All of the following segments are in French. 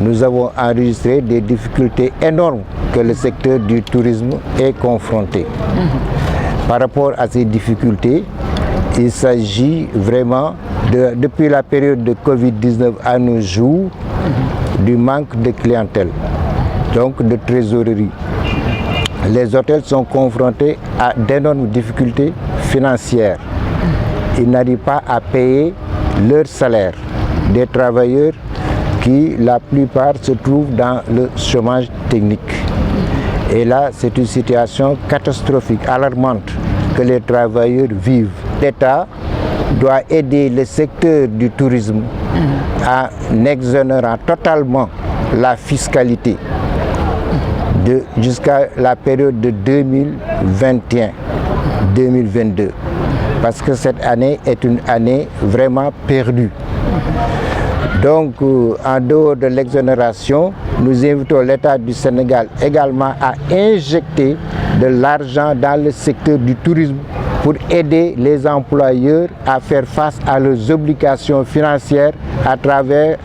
nous avons enregistré des difficultés énormes que le secteur du tourisme est confronté. Par rapport à ces difficultés, il s'agit vraiment, depuis la période de Covid-19 à nos jours, du manque de clientèle, donc de trésorerie. Les hôtels sont confrontés à d'énormes difficultés financières. Ils n'arrivent pas à payer leur salaire. Des travailleurs qui, la plupart, se trouvent dans le chômage technique. Et là, c'est une situation catastrophique, alarmante, que les travailleurs vivent. L'État doit aider le secteur du tourisme en exonérant totalement la fiscalité jusqu'à la période de 2021-2022. Parce que cette année est une année vraiment perdue. Donc, en dehors de l'exonération, nous invitons l'État du Sénégal également à injecter de l'argent dans le secteur du tourisme pour aider les employeurs à faire face à leurs obligations financières à travers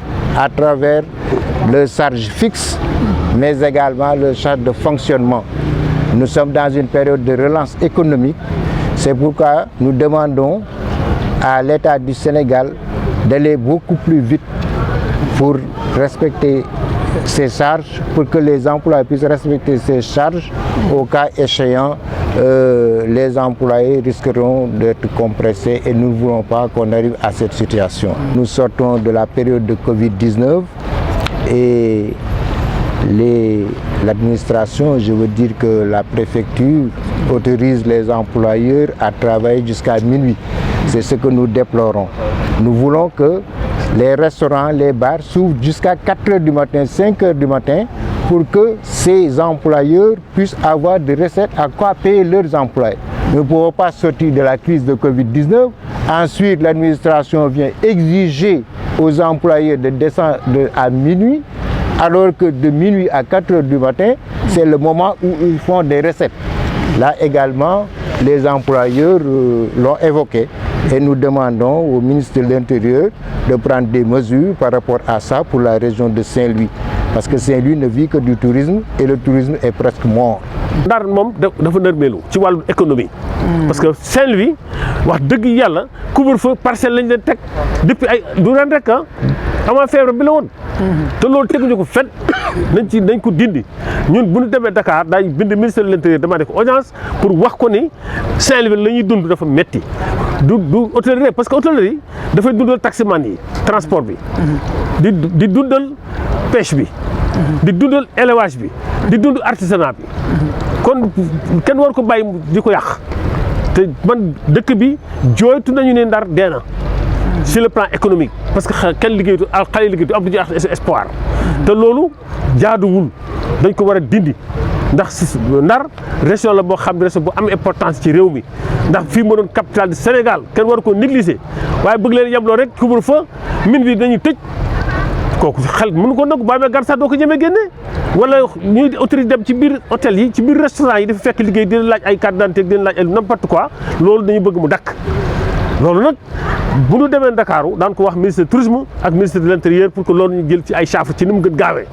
leurs charges fixes, mais également leurs charges de fonctionnement. Nous sommes dans une période de relance économique. C'est pourquoi nous demandons à l'État du Sénégal d'aller beaucoup plus vite pour respecter ces charges, pour que les employés puissent respecter ces charges. Au cas échéant, les employés risqueront d'être compressés et nous ne voulons pas qu'on arrive à cette situation. Nous sortons de la période de Covid-19 et l'administration, je veux dire que la préfecture autorise les employeurs à travailler jusqu'à minuit. C'est ce que nous déplorons. Nous voulons que les restaurants, les bars s'ouvrent jusqu'à 4 heures du matin, 5 heures du matin, pour que ces employeurs puissent avoir des recettes à quoi payer leurs employés. Nous ne pouvons pas sortir de la crise de Covid-19. Ensuite, l'administration vient exiger aux employés de descendre à minuit, alors que de minuit à 4 heures du matin, c'est le moment où ils font des recettes. Là également, les employeurs l'ont évoqué et nous demandons au ministre de l'Intérieur de prendre des mesures par rapport à ça pour la région de Saint-Louis. Parce que Saint-Louis ne vit que du tourisme et le tourisme est presque mort. Ndar moom dafa nërmeelu ci wàllu économie. Parce que Saint-Louis wax dëgg yàlla couvre-feu partiel lañ leen teg depuis ay du ren rek avant feebar bi la woon. te loolu teguñu ko fenn nañ ko dindi ñun bu ñu demee Dakar daañu bind ministre de l'Intérieur demandé ko audience pour wax ko ni Saint-Louis la ñuy dund dafa metti du hôtellerie parce que hôtellerie dafay dundal taximan yi transport bi. di dundal pêche bi. di dundal élevage bi. di dund artisanat bi. kon kenn war ko bàyyi di ko yàq te man dëkk bi jooytu nañu ne Ndar dee na sur le plan économique parce que kenn liggéeyatu xale liggéeyatu am du ci espoir te loolu jaaduwul dañ ko war a dindi ndax Ndar région la boo xam ne région bu am importance ci réew mi ndax fii moo doon capitale du Sénégal kenn war ko négliger waaye bëgg leen yemloo rek couvre-feu min bi dañuy tëj kooku xel mënu ko nag bu amee gar sax doo ko ñemee génne wala ñuy autorité dem ci biir hôtel yi ci biir restaurant yi dafa fekk liggéey dina laaj ay carte d'identité dina laaj ay n'importe quoi loolu dañu bëgg mu dakk loolu nag bu ñu demee Ndakaaru daan ko wax ministre du tourisme ak ministre de l'intérieur pour que loolu ñu jël ci ay saafara ci ni mu gën gaawee